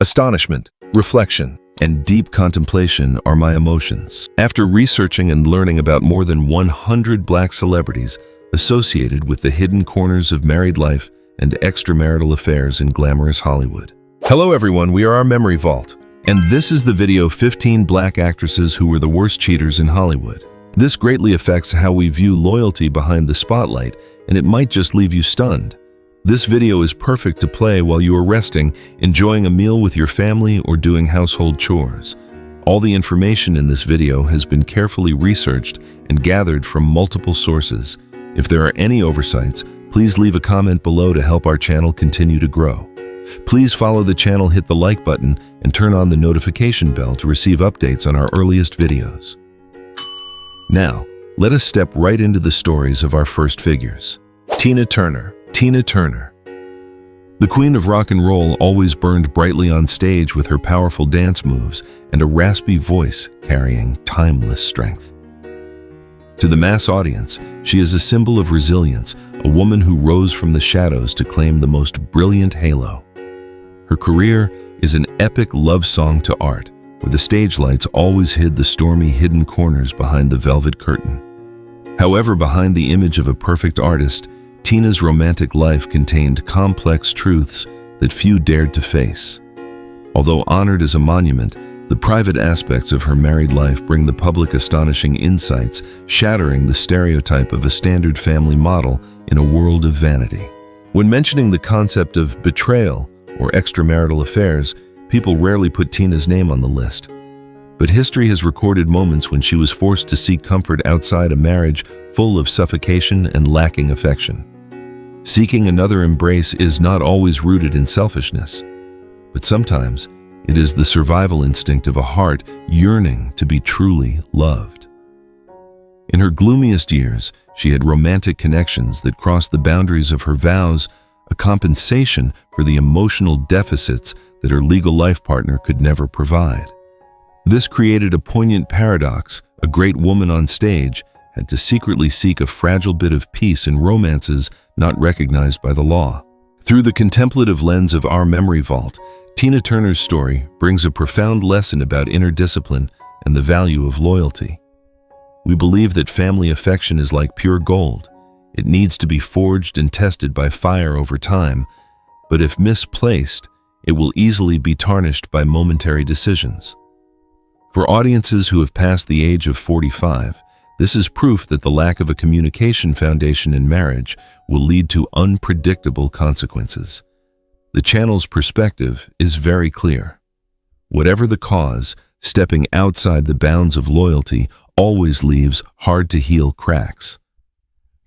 Astonishment, reflection, and deep contemplation are my emotions. After researching and learning about more than 100 Black celebrities associated with the hidden corners of married life and extramarital affairs in glamorous Hollywood. Hello everyone, we are our Memory Vault, and this is the video 15 Black actresses who were the worst cheaters in Hollywood. This greatly affects how we view loyalty behind the spotlight, and it might just leave you stunned. This video is perfect to play while you are resting, enjoying a meal with your family, or doing household chores. All the information in this video has been carefully researched and gathered from multiple sources. If there are any oversights, please leave a comment below to help our channel continue to grow. Please follow the channel, hit the like button, and turn on the notification bell to receive updates on our earliest videos. Now, let us step right into the stories of our first figures. Tina Turner. Tina Turner. The queen of rock and roll always burned brightly on stage with her powerful dance moves and a raspy voice carrying timeless strength. To the mass audience, she is a symbol of resilience, a woman who rose from the shadows to claim the most brilliant halo. Her career is an epic love song to art, where the stage lights always hid the stormy hidden corners behind the velvet curtain. However, behind the image of a perfect artist, Tina's romantic life contained complex truths that few dared to face. Although honored as a monument, the private aspects of her married life bring the public astonishing insights, shattering the stereotype of a standard family model in a world of vanity. When mentioning the concept of betrayal or extramarital affairs, people rarely put Tina's name on the list. But history has recorded moments when she was forced to seek comfort outside a marriage full of suffocation and lacking affection. Seeking another embrace is not always rooted in selfishness, but sometimes it is the survival instinct of a heart yearning to be truly loved. In her gloomiest years, she had romantic connections that crossed the boundaries of her vows, a compensation for the emotional deficits that her legal life partner could never provide. This created a poignant paradox. A great woman on stage had to secretly seek a fragile bit of peace in romances not recognized by the law. Through the contemplative lens of our Memory Vault, Tina Turner's story brings a profound lesson about inner discipline and the value of loyalty. We believe that family affection is like pure gold. It needs to be forged and tested by fire over time, but if misplaced, it will easily be tarnished by momentary decisions. For audiences who have passed the age of 45, this is proof that the lack of a communication foundation in marriage will lead to unpredictable consequences. The channel's perspective is very clear. Whatever the cause, stepping outside the bounds of loyalty always leaves hard-to-heal cracks.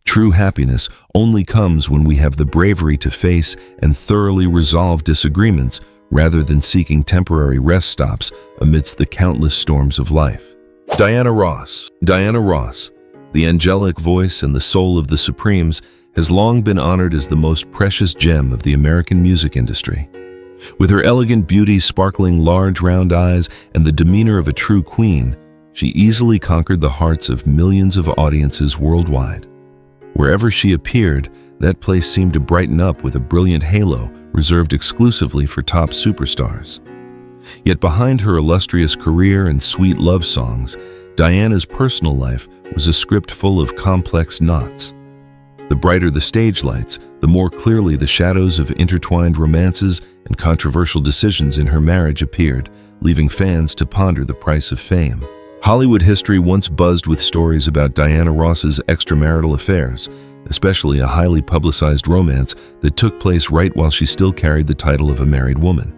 True happiness only comes when we have the bravery to face and thoroughly resolve disagreements rather than seeking temporary rest stops amidst the countless storms of life. Diana Ross. Diana Ross, the angelic voice and the soul of the Supremes, has long been honored as the most precious gem of the American music industry. With her elegant beauty, sparkling large round eyes, and the demeanor of a true queen, she easily conquered the hearts of millions of audiences worldwide. Wherever she appeared, that place seemed to brighten up with a brilliant halo reserved exclusively for top superstars. Yet behind her illustrious career and sweet love songs, Diana's personal life was a script full of complex knots. The brighter the stage lights, the more clearly the shadows of intertwined romances and controversial decisions in her marriage appeared, leaving fans to ponder the price of fame. Hollywood history once buzzed with stories about Diana Ross's extramarital affairs, especially a highly publicized romance that took place right while she still carried the title of a married woman.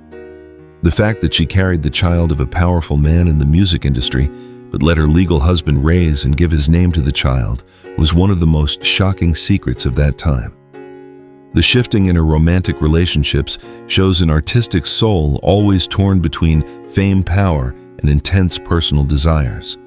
The fact that she carried the child of a powerful man in the music industry, but let her legal husband raise and give his name to the child, was one of the most shocking secrets of that time. The shifting in her romantic relationships shows an artistic soul always torn between fame, power, and intense personal desires.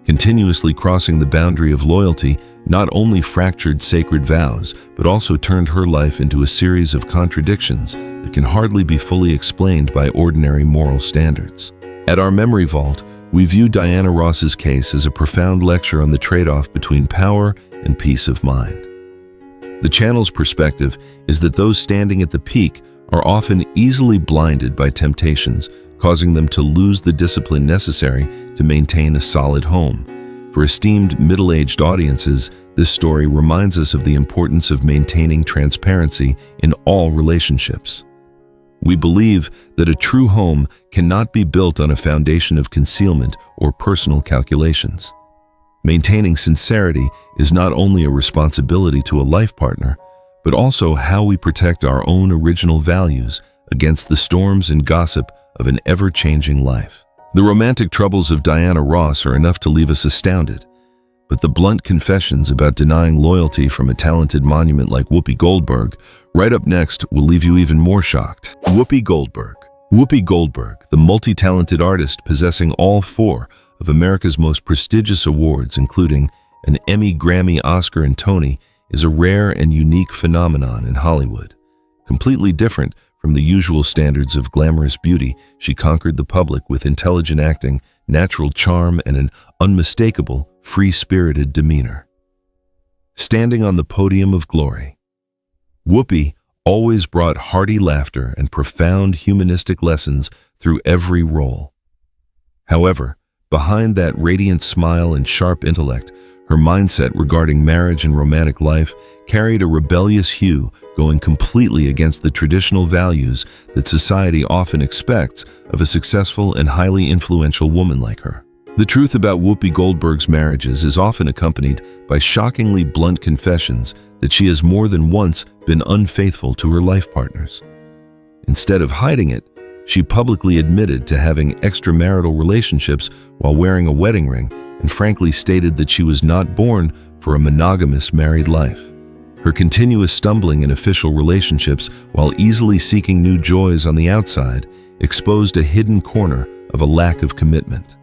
Continuously crossing the boundary of loyalty not only fractured sacred vows, but also turned her life into a series of contradictions that can hardly be fully explained by ordinary moral standards. At our Memory Vault, we view Diana Ross's case as a profound lecture on the trade-off between power and peace of mind. The channel's perspective is that those standing at the peak are often easily blinded by temptations, causing them to lose the discipline necessary to maintain a solid home. For esteemed middle-aged audiences, this story reminds us of the importance of maintaining transparency in all relationships. We believe that a true home cannot be built on a foundation of concealment or personal calculations. Maintaining sincerity is not only a responsibility to a life partner, but also how we protect our own original values against the storms and gossip of an ever-changing life. The romantic troubles of Diana Ross are enough to leave us astounded, but the blunt confessions about denying loyalty from a talented monument like Whoopi Goldberg right up next will leave you even more shocked. Whoopi Goldberg. Whoopi Goldberg, the multi-talented artist possessing all four of America's most prestigious awards, including an Emmy, Grammy, Oscar, and Tony, is a rare and unique phenomenon in Hollywood. Completely different from the usual standards of glamorous beauty, she conquered the public with intelligent acting, natural charm, and an unmistakable, free-spirited demeanor. Standing on the podium of glory, Whoopi always brought hearty laughter and profound humanistic lessons through every role. However, behind that radiant smile and sharp intellect, her mindset regarding marriage and romantic life carried a rebellious hue, going completely against the traditional values that society often expects of a successful and highly influential woman like her. The truth about Whoopi Goldberg's marriages is often accompanied by shockingly blunt confessions that she has more than once been unfaithful to her life partners. Instead of hiding it, she publicly admitted to having extramarital relationships while wearing a wedding ring and frankly stated that she was not born for a monogamous married life. Her continuous stumbling in official relationships while easily seeking new joys on the outside exposed a hidden corner of a lack of commitment.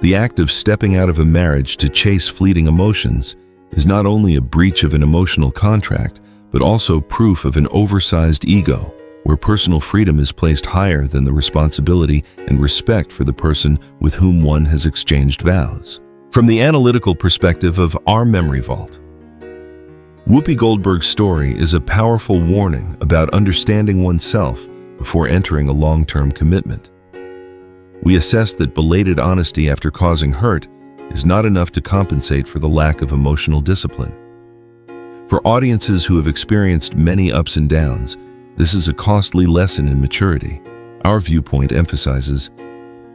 The act of stepping out of a marriage to chase fleeting emotions is not only a breach of an emotional contract, but also proof of an oversized ego, where personal freedom is placed higher than the responsibility and respect for the person with whom one has exchanged vows. From the analytical perspective of our memory vault, Whoopi Goldberg's story is a powerful warning about understanding oneself before entering a long-term commitment. We assess that belated honesty after causing hurt is not enough to compensate for the lack of emotional discipline. For audiences who have experienced many ups and downs, this is a costly lesson in maturity. Our viewpoint emphasizes,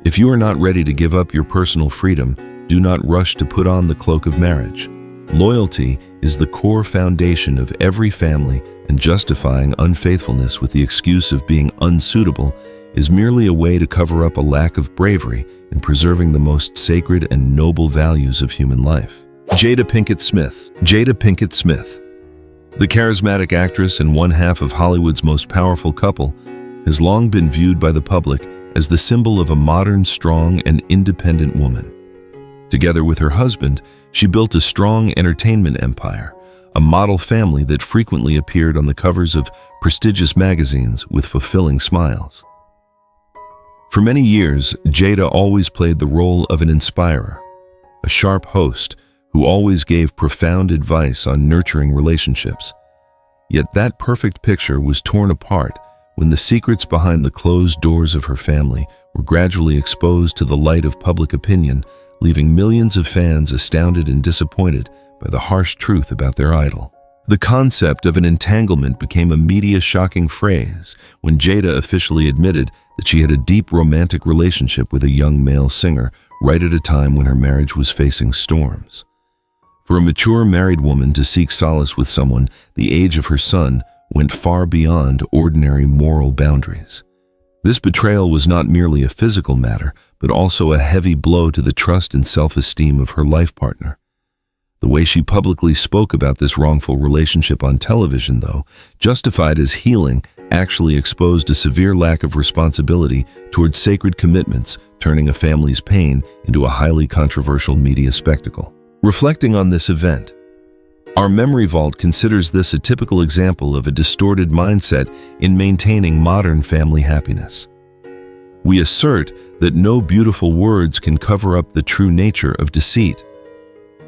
if you are not ready to give up your personal freedom, do not rush to put on the cloak of marriage. Loyalty is the core foundation of every family, and justifying unfaithfulness with the excuse of being unsuitable is merely a way to cover up a lack of bravery in preserving the most sacred and noble values of human life. Jada Pinkett Smith. Jada Pinkett Smith, the charismatic actress and one half of Hollywood's most powerful couple, has long been viewed by the public as the symbol of a modern, strong, and independent woman. Together with her husband, she built a strong entertainment empire, a model family that frequently appeared on the covers of prestigious magazines with fulfilling smiles. For many years, Jada always played the role of an inspirer, a sharp host who always gave profound advice on nurturing relationships. Yet that perfect picture was torn apart when the secrets behind the closed doors of her family were gradually exposed to the light of public opinion, leaving millions of fans astounded and disappointed by the harsh truth about their idol. The concept of an entanglement became a media-shocking phrase when Jada officially admitted that she had a deep romantic relationship with a young male singer right at a time when her marriage was facing storms. For a mature married woman to seek solace with someone the age of her son went far beyond ordinary moral boundaries. This betrayal was not merely a physical matter, but also a heavy blow to the trust and self-esteem of her life partner. The way she publicly spoke about this wrongful relationship on television, though, justified as healing, actually exposed a severe lack of responsibility towards sacred commitments, turning a family's pain into a highly controversial media spectacle. Reflecting on this event, our memory vault considers this a typical example of a distorted mindset in maintaining modern family happiness. We assert that no beautiful words can cover up the true nature of deceit.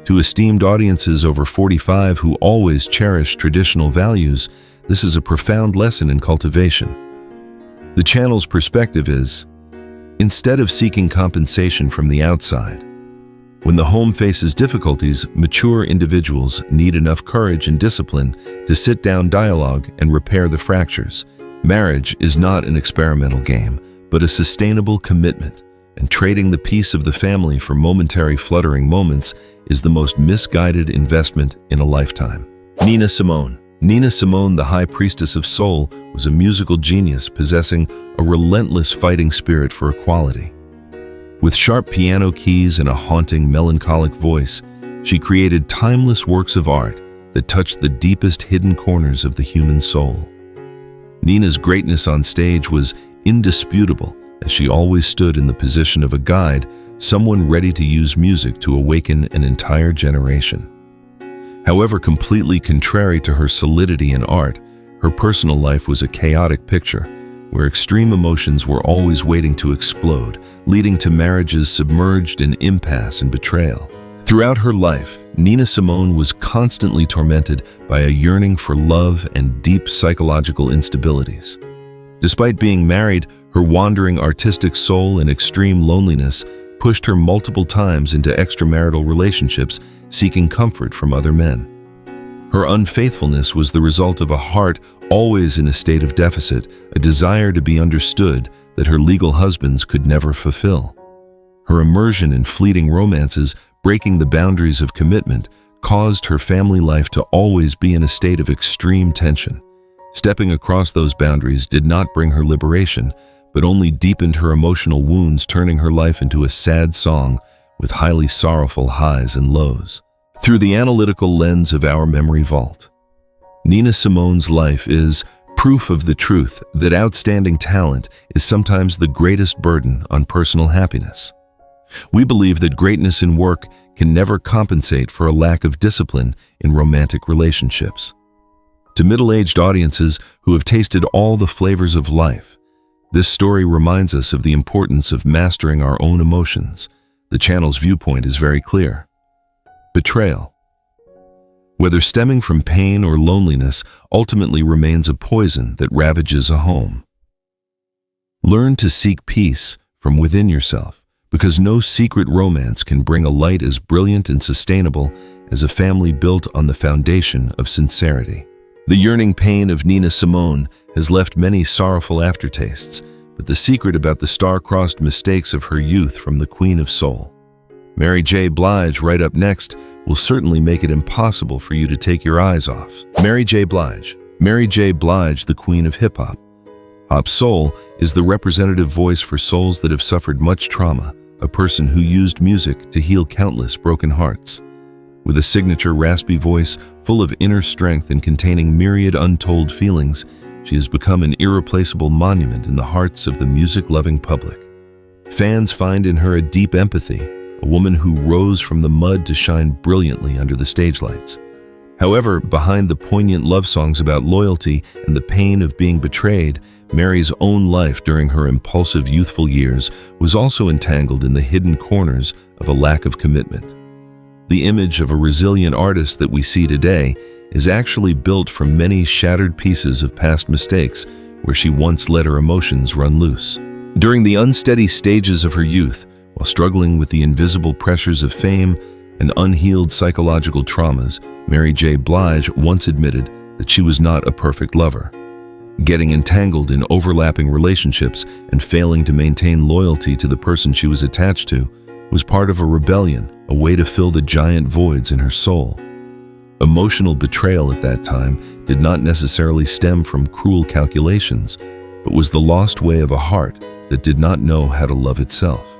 To esteemed audiences over 45 who always cherish traditional values, this is a profound lesson in cultivation. The channel's perspective is, instead of seeking compensation from the outside, when the home faces difficulties, mature individuals need enough courage and discipline to sit down, dialogue, and repair the fractures. Marriage is not an experimental game, but a sustainable commitment, and trading the peace of the family for momentary fluttering moments is the most misguided investment in a lifetime. Nina Simone. Nina Simone, the high priestess of soul, was a musical genius possessing a relentless fighting spirit for equality. With sharp piano keys and a haunting, melancholic voice, she created timeless works of art that touched the deepest hidden corners of the human soul. Nina's greatness on stage was indisputable, as she always stood in the position of a guide, someone ready to use music to awaken an entire generation. However, completely contrary to her solidity in art, her personal life was a chaotic picture, where extreme emotions were always waiting to explode, leading to marriages submerged in impasse and betrayal. Throughout her life, Nina Simone was constantly tormented by a yearning for love and deep psychological instabilities. Despite being married, her wandering artistic soul and extreme loneliness pushed her multiple times into extramarital relationships, seeking comfort from other men. Her unfaithfulness was the result of a heart always in a state of deficit, a desire to be understood that her legal husbands could never fulfill. Her immersion in fleeting romances, breaking the boundaries of commitment, caused her family life to always be in a state of extreme tension. Stepping across those boundaries did not bring her liberation, but only deepened her emotional wounds, turning her life into a sad song with highly sorrowful highs and lows. Through the analytical lens of our memory vault, Nina Simone's life is proof of the truth that outstanding talent is sometimes the greatest burden on personal happiness. We believe that greatness in work can never compensate for a lack of discipline in romantic relationships. To middle-aged audiences who have tasted all the flavors of life, this story reminds us of the importance of mastering our own emotions. The channel's viewpoint is very clear. Betrayal, whether stemming from pain or loneliness, ultimately remains a poison that ravages a home. Learn to seek peace from within yourself, because no secret romance can bring a light as brilliant and sustainable as a family built on the foundation of sincerity. The yearning pain of Nina Simone has left many sorrowful aftertastes, but the secret about the star-crossed mistakes of her youth from the Queen of Soul, Mary J. Blige, right up next, will certainly make it impossible for you to take your eyes off. Mary J. Blige. Mary J. Blige, the queen of hip-hop. Hop Soul is the representative voice for souls that have suffered much trauma, a person who used music to heal countless broken hearts. With a signature raspy voice full of inner strength and containing myriad untold feelings, she has become an irreplaceable monument in the hearts of the music-loving public. Fans find in her a deep empathy, a woman who rose from the mud to shine brilliantly under the stage lights. However, behind the poignant love songs about loyalty and the pain of being betrayed, Mary's own life during her impulsive youthful years was also entangled in the hidden corners of a lack of commitment. The image of a resilient artist that we see today is actually built from many shattered pieces of past mistakes where she once let her emotions run loose. During the unsteady stages of her youth, while struggling with the invisible pressures of fame and unhealed psychological traumas, Mary J. Blige once admitted that she was not a perfect lover. Getting entangled in overlapping relationships and failing to maintain loyalty to the person she was attached to was part of a rebellion, a way to fill the giant voids in her soul. Emotional betrayal at that time did not necessarily stem from cruel calculations, but was the lost way of a heart that did not know how to love itself.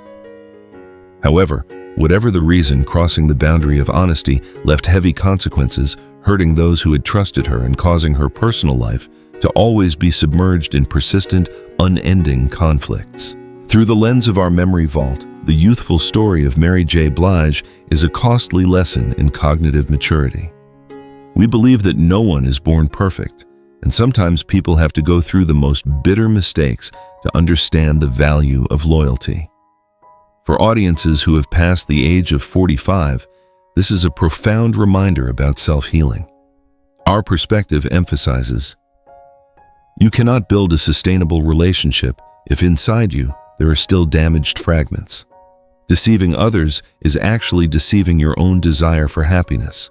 However, whatever the reason, crossing the boundary of honesty left heavy consequences, hurting those who had trusted her and causing her personal life to always be submerged in persistent, unending conflicts. Through the lens of our memory vault, the youthful story of Mary J. Blige is a costly lesson in cognitive maturity. We believe that no one is born perfect, and sometimes people have to go through the most bitter mistakes to understand the value of loyalty. For audiences who have passed the age of 45, this is a profound reminder about self-healing. Our perspective emphasizes You cannot build a sustainable relationship if inside you there are still damaged fragments. Deceiving others is actually deceiving your own desire for happiness.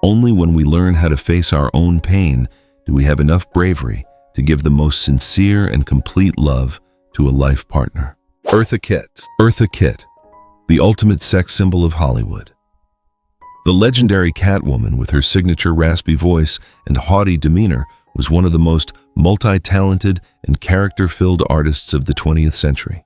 Only when we learn how to face our own pain do we have enough bravery to give the most sincere and complete love to a life partner. Eartha Kitt. Eartha Kitt, the ultimate sex symbol of Hollywood. The legendary Catwoman, with her signature raspy voice and haughty demeanor, was one of the most multi-talented and character-filled artists of the 20th century.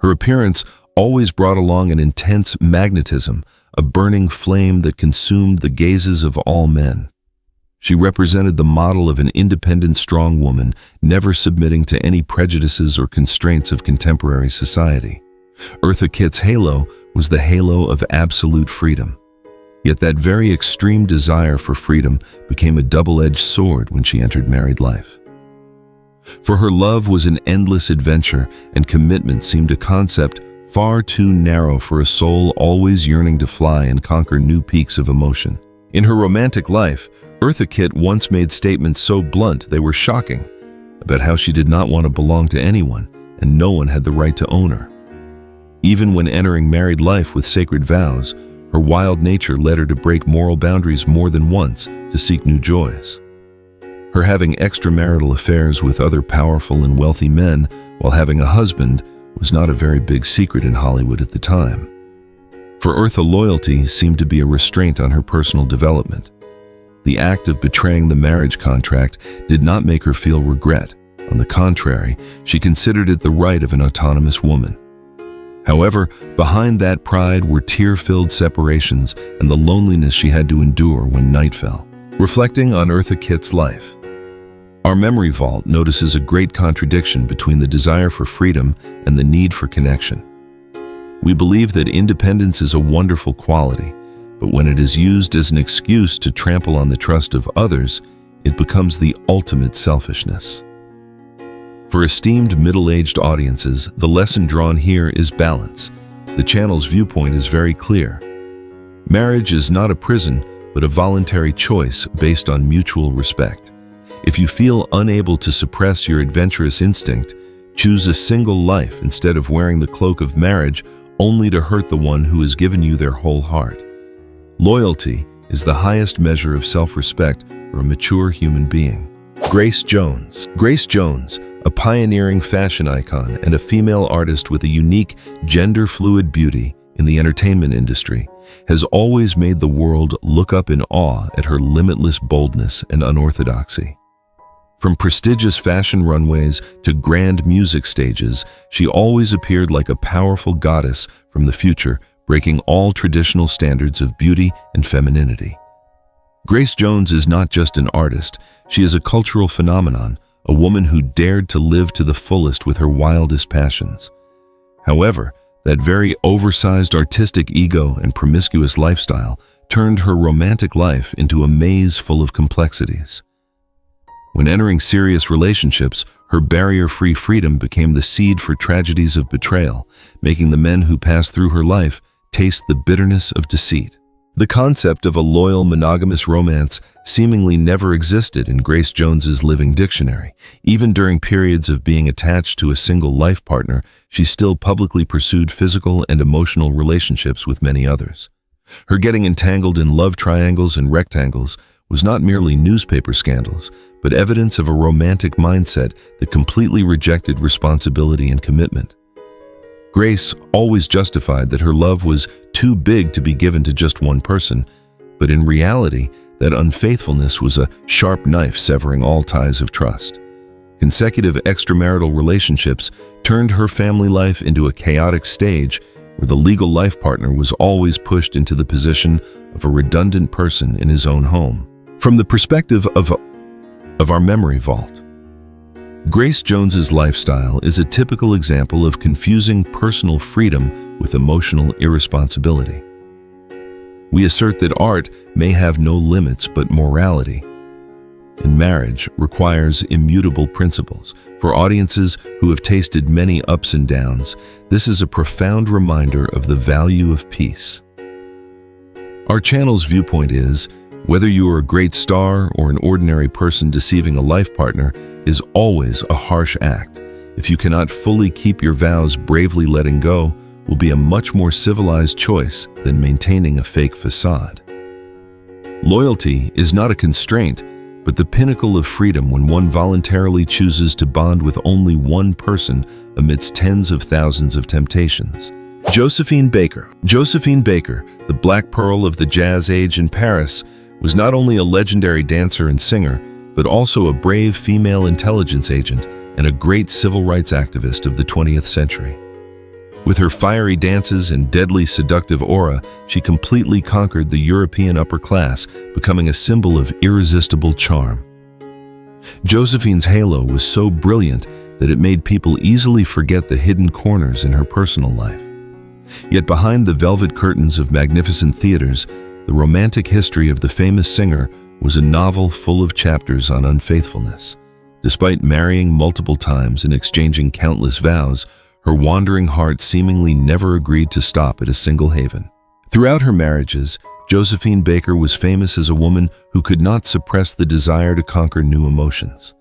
Her appearance always brought along an intense magnetism, a burning flame that consumed the gazes of all men. She represented the model of an independent, strong woman, never submitting to any prejudices or constraints of contemporary society. Eartha Kitt's halo was the halo of absolute freedom. Yet that very extreme desire for freedom became a double-edged sword when she entered married life. For her love was an endless adventure, and commitment seemed a concept far too narrow for a soul always yearning to fly and conquer new peaks of emotion. In her romantic life, Eartha Kitt once made statements so blunt they were shocking about how she did not want to belong to anyone and no one had the right to own her. Even when entering married life with sacred vows, her wild nature led her to break moral boundaries more than once to seek new joys. Her having extramarital affairs with other powerful and wealthy men while having a husband was not a very big secret in Hollywood at the time. For Eartha, loyalty seemed to be a restraint on her personal development. The act of betraying the marriage contract did not make her feel regret. On the contrary, she considered it the right of an autonomous woman. However, behind that pride were tear-filled separations and the loneliness she had to endure when night fell. Reflecting on Eartha Kitt's life, our memory vault notices a great contradiction between the desire for freedom and the need for connection. We believe that independence is a wonderful quality, but when it is used as an excuse to trample on the trust of others, it becomes the ultimate selfishness. For esteemed middle-aged audiences, the lesson drawn here is balance. The channel's viewpoint is very clear. Marriage is not a prison, but a voluntary choice based on mutual respect. If you feel unable to suppress your adventurous instinct, choose a single life instead of wearing the cloak of marriage only to hurt the one who has given you their whole heart. Loyalty is the highest measure of self-respect for a mature human being. Grace Jones. Grace Jones, a pioneering fashion icon and a female artist with a unique gender-fluid beauty in the entertainment industry, has always made the world look up in awe at her limitless boldness and unorthodoxy. From prestigious fashion runways to grand music stages, she always appeared like a powerful goddess from the future, breaking all traditional standards of beauty and femininity. Grace Jones is not just an artist, she is a cultural phenomenon, a woman who dared to live to the fullest with her wildest passions. However, that very oversized artistic ego and promiscuous lifestyle turned her romantic life into a maze full of complexities. When entering serious relationships, her barrier-free freedom became the seed for tragedies of betrayal, making the men who passed through her life taste the bitterness of deceit. The concept of a loyal monogamous romance seemingly never existed in Grace Jones's living dictionary. Even during periods of being attached to a single life partner, she still publicly pursued physical and emotional relationships with many others. Her getting entangled in love triangles and rectangles was not merely newspaper scandals, but evidence of a romantic mindset that completely rejected responsibility and commitment. Grace always justified that her love was too big to be given to just one person, but in reality, that unfaithfulness was a sharp knife severing all ties of trust. Consecutive extramarital relationships turned her family life into a chaotic stage where the legal life partner was always pushed into the position of a redundant person in his own home. From the perspective of our memory vault, Grace Jones's lifestyle is a typical example of confusing personal freedom with emotional irresponsibility. We assert that art may have no limits but morality, and marriage requires immutable principles. For audiences who have tasted many ups and downs, this is a profound reminder of the value of peace. Our channel's viewpoint is, whether you are a great star or an ordinary person deceiving a life partner, is always a harsh act. If you cannot fully keep your vows, bravely letting go will be a much more civilized choice than maintaining a fake facade. Loyalty is not a constraint, but the pinnacle of freedom when one voluntarily chooses to bond with only one person amidst tens of thousands of temptations. Josephine Baker. Josephine Baker, the Black Pearl of the jazz age in Paris, was not only a legendary dancer and singer, but also a brave female intelligence agent and a great civil rights activist of the 20th century. With her fiery dances and deadly seductive aura, she completely conquered the European upper class, becoming a symbol of irresistible charm. Josephine's halo was so brilliant that it made people easily forget the hidden corners in her personal life. Yet behind the velvet curtains of magnificent theaters, the romantic history of the famous singer was a novel full of chapters on unfaithfulness. Despite marrying multiple times and exchanging countless vows, her wandering heart seemingly never agreed to stop at a single haven. Throughout her marriages, Josephine Baker was famous as a woman who could not suppress the desire to conquer new emotions.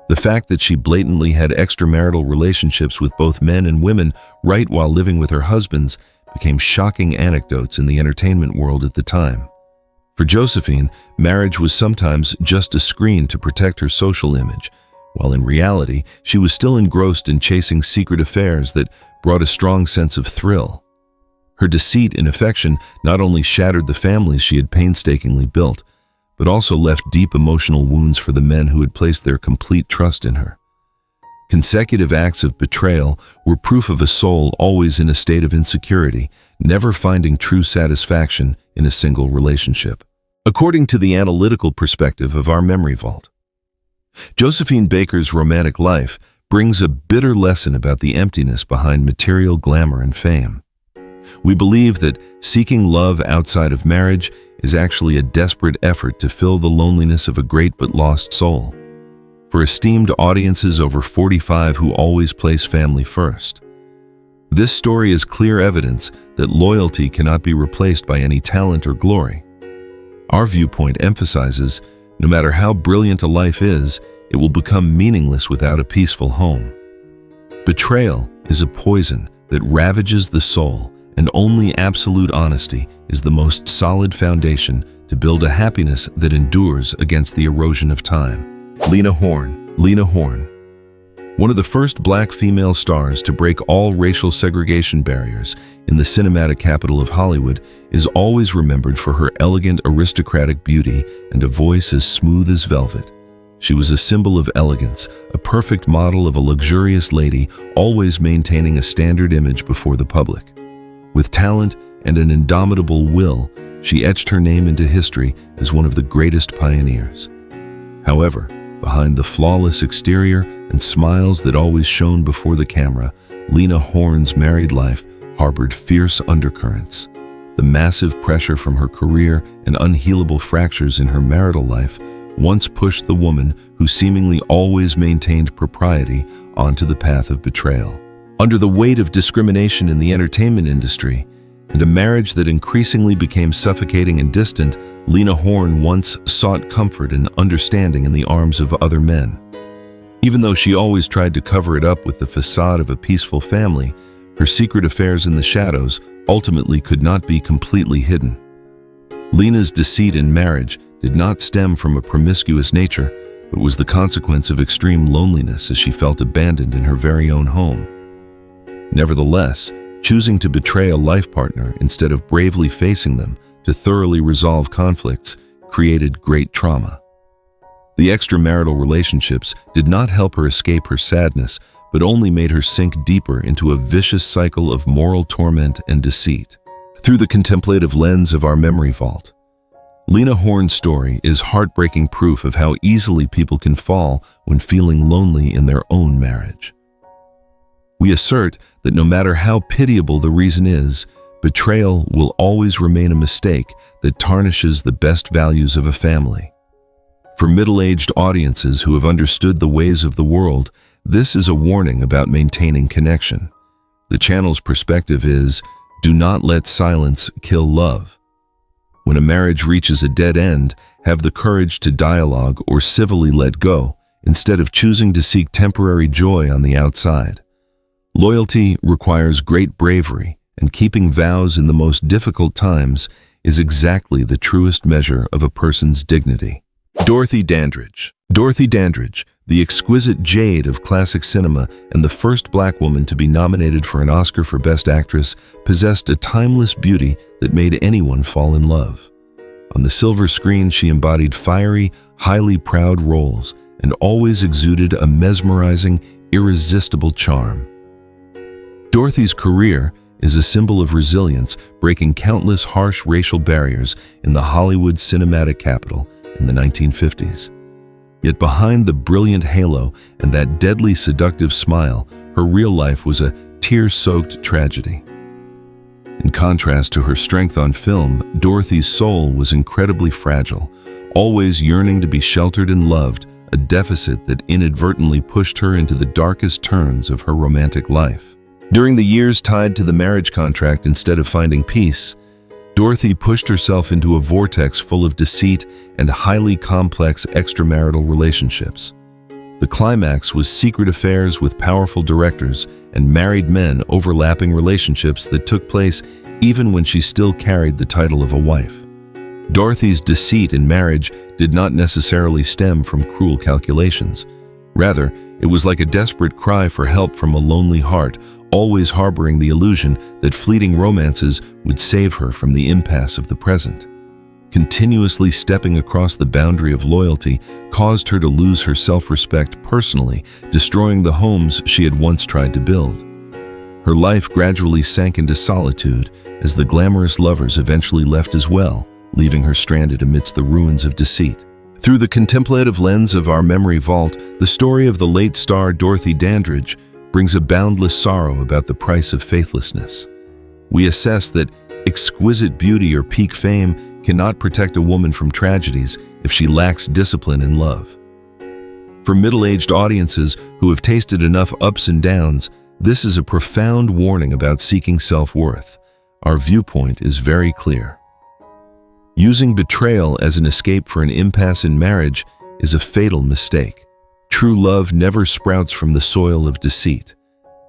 The fact that she blatantly had extramarital relationships with both men and women right while living with her husbands became shocking anecdotes in the entertainment world at the time. For Josephine, marriage was sometimes just a screen to protect her social image, while in reality, she was still engrossed in chasing secret affairs that brought a strong sense of thrill. Her deceit and affection not only shattered the families she had painstakingly built, but also left deep emotional wounds for the men who had placed their complete trust in her. Consecutive acts of betrayal were proof of a soul always in a state of insecurity, never finding true satisfaction in a single relationship. According to the analytical perspective of our memory vault, Josephine Baker's romantic life brings a bitter lesson about the emptiness behind material glamour and fame. We believe that seeking love outside of marriage is actually a desperate effort to fill the loneliness of a great but lost soul. For esteemed audiences over 45 who always place family first, this story is clear evidence that loyalty cannot be replaced by any talent or glory. Our viewpoint emphasizes, no matter how brilliant a life is, it will become meaningless without a peaceful home. Betrayal is a poison that ravages the soul, and only absolute honesty is the most solid foundation to build a happiness that endures against the erosion of time. Lena Horne. Lena Horne, one of the first black female stars to break all racial segregation barriers in the cinematic capital of Hollywood, is always remembered for her elegant aristocratic beauty and a voice as smooth as velvet. She was a symbol of elegance, a perfect model of a luxurious lady, always maintaining a standard image before the public. With talent and an indomitable will, she etched her name into history as one of the greatest pioneers. However, behind the flawless exterior and smiles that always shone before the camera, Lena Horne's married life harbored fierce undercurrents. The massive pressure from her career and unhealable fractures in her marital life once pushed the woman who seemingly always maintained propriety onto the path of betrayal. Under the weight of discrimination in the entertainment industry and a marriage that increasingly became suffocating and distant, Lena Horne once sought comfort and understanding in the arms of other men. Even though she always tried to cover it up with the facade of a peaceful family, her secret affairs in the shadows ultimately could not be completely hidden. Lena's deceit in marriage did not stem from a promiscuous nature, but was the consequence of extreme loneliness as she felt abandoned in her very own home. Nevertheless, choosing to betray a life partner instead of bravely facing them to thoroughly resolve conflicts created great trauma. The extramarital relationships did not help her escape her sadness, but only made her sink deeper into a vicious cycle of moral torment and deceit. Through the contemplative lens of our memory vault, Lena Horne's story is heartbreaking proof of how easily people can fall when feeling lonely in their own marriage. We assert that no matter how pitiable the reason is, betrayal will always remain a mistake that tarnishes the best values of a family. For middle-aged audiences who have understood the ways of the world, this is a warning about maintaining connection. The channel's perspective is, do not let silence kill love. When a marriage reaches a dead end, have the courage to dialogue or civilly let go instead of choosing to seek temporary joy on the outside. Loyalty requires great bravery, and keeping vows in the most difficult times is exactly the truest measure of a person's dignity. Dorothy Dandridge. Dorothy Dandridge, the exquisite jade of classic cinema and the first black woman to be nominated for an Oscar for Best Actress, possessed a timeless beauty that made anyone fall in love. On the silver screen, she embodied fiery, highly proud roles and always exuded a mesmerizing, irresistible charm. Dorothy's career is a symbol of resilience, breaking countless harsh racial barriers in the Hollywood cinematic capital in the 1950s. Yet behind the brilliant halo and that deadly seductive smile, her real life was a tear-soaked tragedy. In contrast to her strength on film, Dorothy's soul was incredibly fragile, always yearning to be sheltered and loved, a deficit that inadvertently pushed her into the darkest turns of her romantic life. During the years tied to the marriage contract instead of finding peace, Dorothy pushed herself into a vortex full of deceit and highly complex extramarital relationships. The climax was secret affairs with powerful directors and married men, overlapping relationships that took place even when she still carried the title of a wife. Dorothy's deceit in marriage did not necessarily stem from cruel calculations. Rather, it was like a desperate cry for help from a lonely heart, always harboring the illusion that fleeting romances would save her from the impasse of the present. Continuously stepping across the boundary of loyalty caused her to lose her self-respect personally, destroying the homes she had once tried to build. Her life gradually sank into solitude as the glamorous lovers eventually left as well, leaving her stranded amidst the ruins of deceit. Through the contemplative lens of our memory vault, the story of the late star Dorothy Dandridge brings a boundless sorrow about the price of faithlessness. We assess that exquisite beauty or peak fame cannot protect a woman from tragedies if she lacks discipline and love. For middle-aged audiences who have tasted enough ups and downs, this is a profound warning about seeking self-worth. Our viewpoint is very clear. Using betrayal as an escape for an impasse in marriage is a fatal mistake. True love never sprouts from the soil of deceit.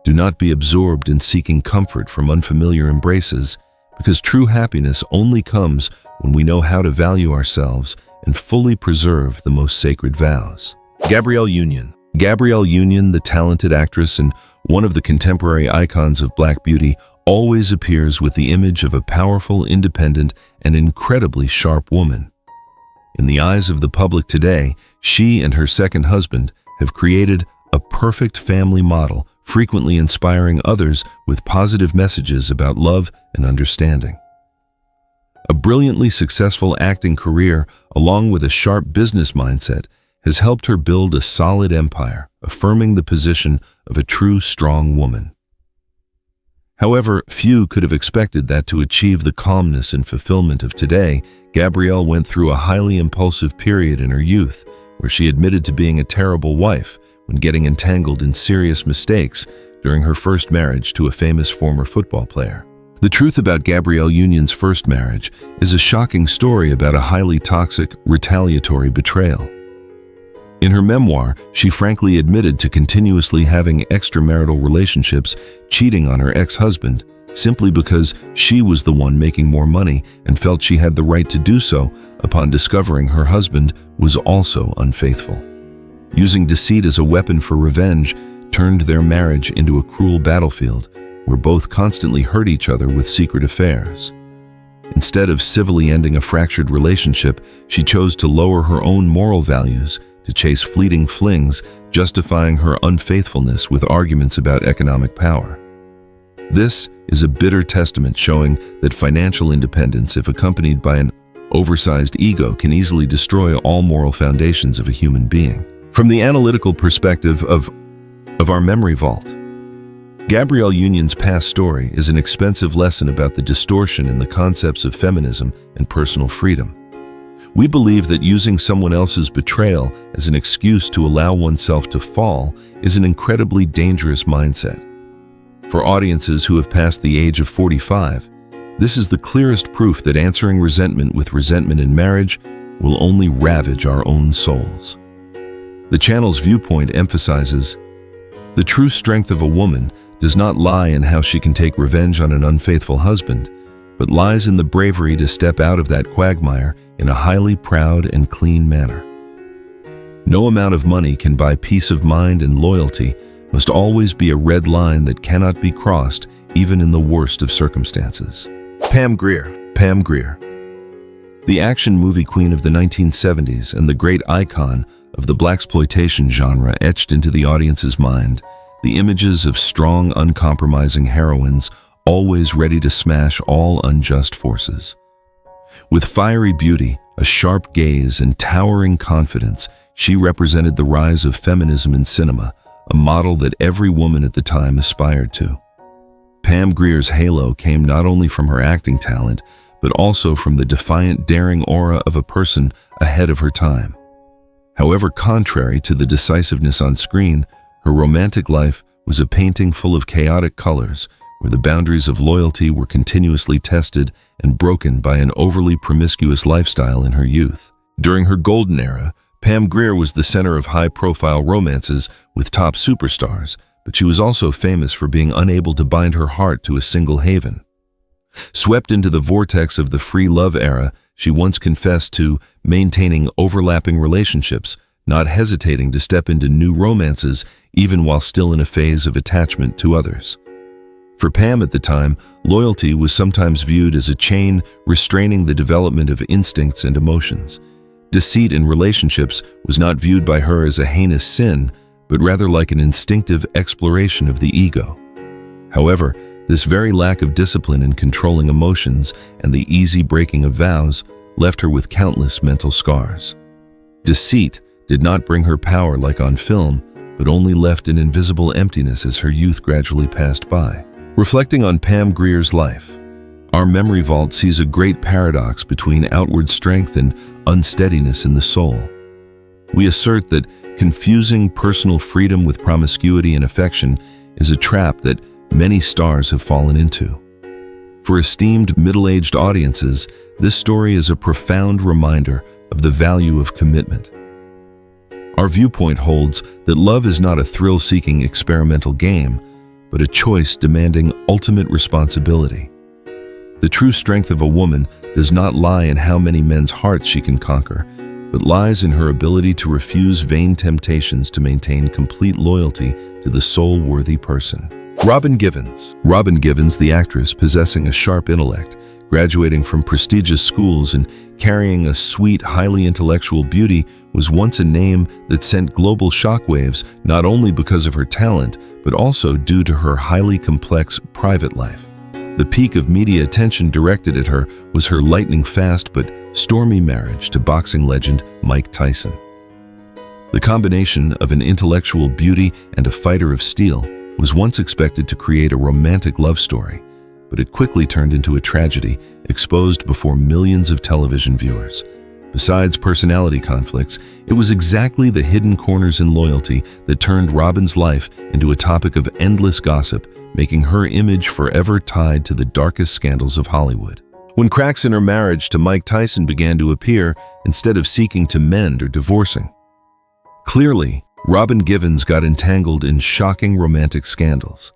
Do not be absorbed in seeking comfort from unfamiliar embraces, because true happiness only comes when we know how to value ourselves and fully preserve the most sacred vows. Gabrielle Union. Gabrielle Union, the talented actress and one of the contemporary icons of Black beauty, always appears with the image of a powerful, independent, and incredibly sharp woman. In the eyes of the public today, she and her second husband have created a perfect family model, frequently inspiring others with positive messages about love and understanding. A brilliantly successful acting career, along with a sharp business mindset, has helped her build a solid empire, affirming the position of a true, strong woman. However, few could have expected that to achieve the calmness and fulfillment of today, Gabrielle went through a highly impulsive period in her youth, where she admitted to being a terrible wife when getting entangled in serious mistakes during her first marriage to a famous former football player. The truth about Gabrielle Union's first marriage is a shocking story about a highly toxic, retaliatory betrayal. In her memoir, she frankly admitted to continuously having extramarital relationships, cheating on her ex-husband, simply because she was the one making more money and felt she had the right to do so upon discovering her husband was also unfaithful. Using deceit as a weapon for revenge turned their marriage into a cruel battlefield where both constantly hurt each other with secret affairs. Instead of civilly ending a fractured relationship, she chose to lower her own moral values to chase fleeting flings, justifying her unfaithfulness with arguments about economic power. This is a bitter testament showing that financial independence, if accompanied by an oversized ego, can easily destroy all moral foundations of a human being. From the analytical perspective of our memory vault, Gabrielle Union's past story is an expensive lesson about the distortion in the concepts of feminism and personal freedom. We believe that using someone else's betrayal as an excuse to allow oneself to fall is an incredibly dangerous mindset. For audiences who have passed the age of 45, this is the clearest proof that answering resentment with resentment in marriage will only ravage our own souls. The channel's viewpoint emphasizes, the true strength of a woman does not lie in how she can take revenge on an unfaithful husband, but lies in the bravery to step out of that quagmire in a highly proud and clean manner. No amount of money can buy peace of mind, and loyalty must always be a red line that cannot be crossed even in the worst of circumstances. Pam Grier. Pam Grier. The action movie queen of the 1970s and the great icon of the blaxploitation genre etched into the audience's mind the images of strong, uncompromising heroines always ready to smash all unjust forces. With fiery beauty, a sharp gaze, and towering confidence, she represented the rise of feminism in cinema, a model that every woman at the time aspired to. Pam Grier's halo came not only from her acting talent, but also from the defiant, daring aura of a person ahead of her time. However contrary to the decisiveness on screen, her romantic life was a painting full of chaotic colors, where the boundaries of loyalty were continuously tested and broken by an overly promiscuous lifestyle in her youth. During her golden era, Pam Grier was the center of high-profile romances with top superstars, but she was also famous for being unable to bind her heart to a single haven. Swept into the vortex of the free love era, she once confessed to maintaining overlapping relationships, not hesitating to step into new romances even while still in a phase of attachment to others. For Pam at the time, loyalty was sometimes viewed as a chain restraining the development of instincts and emotions. Deceit in relationships was not viewed by her as a heinous sin, but rather like an instinctive exploration of the ego. However, this very lack of discipline in controlling emotions and the easy breaking of vows left her with countless mental scars. Deceit did not bring her power like on film, but only left an invisible emptiness as her youth gradually passed by. Reflecting on Pam Grier's life, our memory vault sees a great paradox between outward strength and unsteadiness in the soul. We assert that confusing personal freedom with promiscuity and affection is a trap that many stars have fallen into. For esteemed middle-aged audiences, this story is a profound reminder of the value of commitment. Our viewpoint holds that love is not a thrill-seeking experimental game, but a choice demanding ultimate responsibility. The true strength of a woman does not lie in how many men's hearts she can conquer, but lies in her ability to refuse vain temptations to maintain complete loyalty to the soul-worthy person. Robin Givens. Robin Givens, the actress possessing a sharp intellect, graduating from prestigious schools and carrying a sweet, highly intellectual beauty, was once a name that sent global shockwaves not only because of her talent, but also due to her highly complex private life. The peak of media attention directed at her was her lightning-fast but stormy marriage to boxing legend Mike Tyson. The combination of an intellectual beauty and a fighter of steel was once expected to create a romantic love story, but it quickly turned into a tragedy exposed before millions of television viewers. Besides personality conflicts, it was exactly the hidden corners in loyalty that turned Robin's life into a topic of endless gossip, making her image forever tied to the darkest scandals of Hollywood. When cracks in her marriage to Mike Tyson began to appear, instead of seeking to mend or divorcing. Clearly, Robin Givens got entangled in shocking romantic scandals.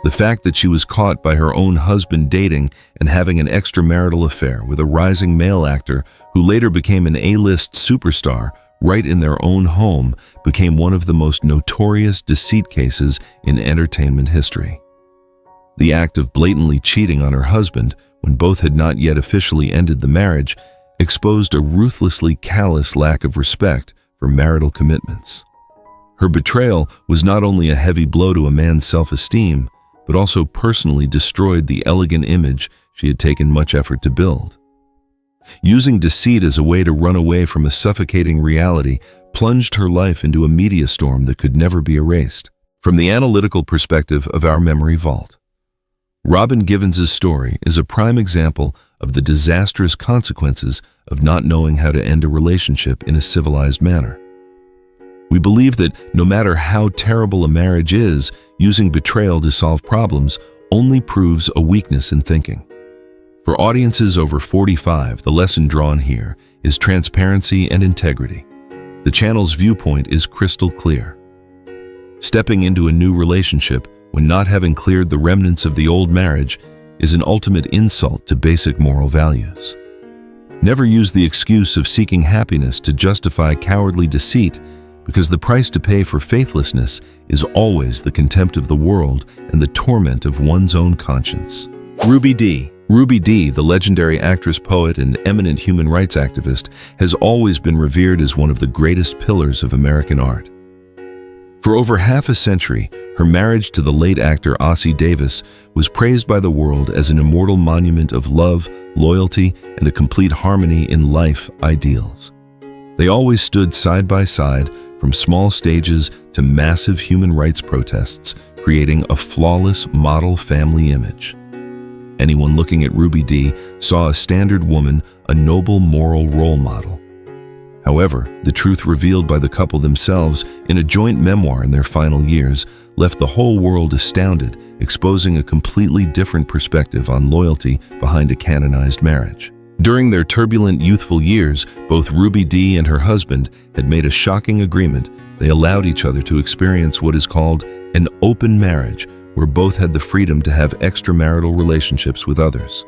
The fact that she was caught by her own husband dating and having an extramarital affair with a rising male actor who later became an A-list superstar right in their own home became one of the most notorious deceit cases in entertainment history. The act of blatantly cheating on her husband when both had not yet officially ended the marriage exposed a ruthlessly callous lack of respect for marital commitments. Her betrayal was not only a heavy blow to a man's self-esteem, but also personally destroyed the elegant image she had taken much effort to build. Using deceit as a way to run away from a suffocating reality plunged her life into a media storm that could never be erased. From the analytical perspective of our memory vault, Robin Givens' story is a prime example of the disastrous consequences of not knowing how to end a relationship in a civilized manner. We believe that no matter how terrible a marriage is, using betrayal to solve problems only proves a weakness in thinking. For audiences over 45, the lesson drawn here is transparency and integrity. The channel's viewpoint is crystal clear. Stepping into a new relationship when not having cleared the remnants of the old marriage is an ultimate insult to basic moral values. Never use the excuse of seeking happiness to justify cowardly deceit, because the price to pay for faithlessness is always the contempt of the world and the torment of one's own conscience. Ruby Dee. Ruby Dee, the legendary actress, poet, and eminent human rights activist, has always been revered as one of the greatest pillars of American art. For over half a century, her marriage to the late actor Ossie Davis was praised by the world as an immortal monument of love, loyalty, and a complete harmony in life ideals. They always stood side by side, from small stages to massive human rights protests, creating a flawless model family image. Anyone looking at Ruby Dee saw a standard woman, a noble moral role model. However, the truth revealed by the couple themselves in a joint memoir in their final years left the whole world astounded, exposing a completely different perspective on loyalty behind a canonized marriage. During their turbulent youthful years, both Ruby Dee and her husband had made a shocking agreement. They allowed each other to experience what is called an open marriage, where both had the freedom to have extramarital relationships with others.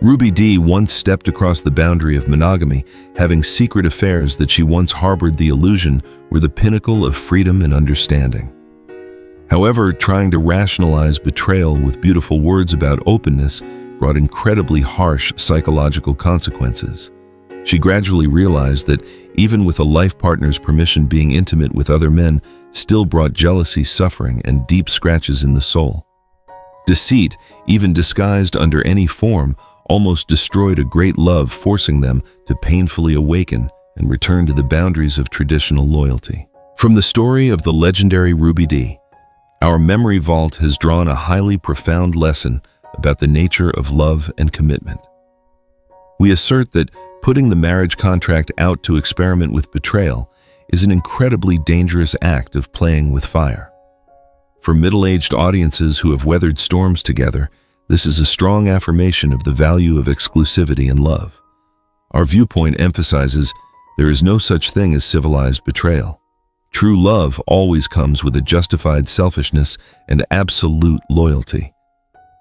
Ruby Dee once stepped across the boundary of monogamy, having secret affairs that she once harbored the illusion were the pinnacle of freedom and understanding. However, trying to rationalize betrayal with beautiful words about openness brought incredibly harsh psychological consequences. She gradually realized that even with a life partner's permission, being intimate with other men still brought jealousy, suffering, and deep scratches in the soul. Deceit, even disguised under any form, almost destroyed a great love, forcing them to painfully awaken and return to the boundaries of traditional loyalty. From the story of the legendary Ruby Dee, our memory vault has drawn a highly profound lesson about the nature of love and commitment. We assert that putting the marriage contract out to experiment with betrayal is an incredibly dangerous act of playing with fire. For middle-aged audiences who have weathered storms together, this is a strong affirmation of the value of exclusivity in love. Our viewpoint emphasizes there is no such thing as civilized betrayal. True love always comes with a justified selfishness and absolute loyalty.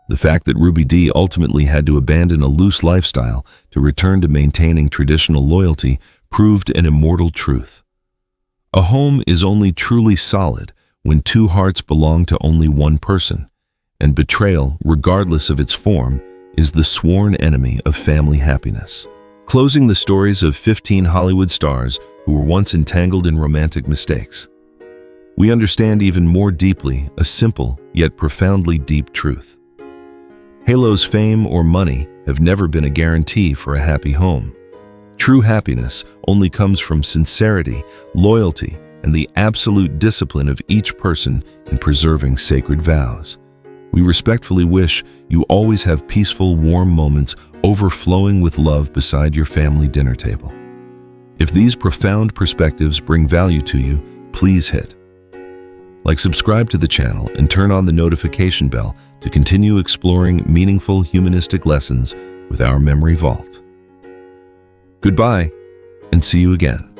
The fact that Ruby Dee ultimately had to abandon a loose lifestyle to return to maintaining traditional loyalty proved an immortal truth. A home is only truly solid when two hearts belong to only one person, and betrayal, regardless of its form, is the sworn enemy of family happiness. Closing the stories of 15 Hollywood stars who were once entangled in romantic mistakes, we understand even more deeply a simple yet profoundly deep truth. Halo's fame or money have never been a guarantee for a happy home. True happiness only comes from sincerity, loyalty, and the absolute discipline of each person in preserving sacred vows. We respectfully wish you always have peaceful, warm moments overflowing with love beside your family dinner table. If these profound perspectives bring value to you, please hit like, subscribe to the channel, and turn on the notification bell to continue exploring meaningful humanistic lessons with our memory vault. Goodbye, and see you again.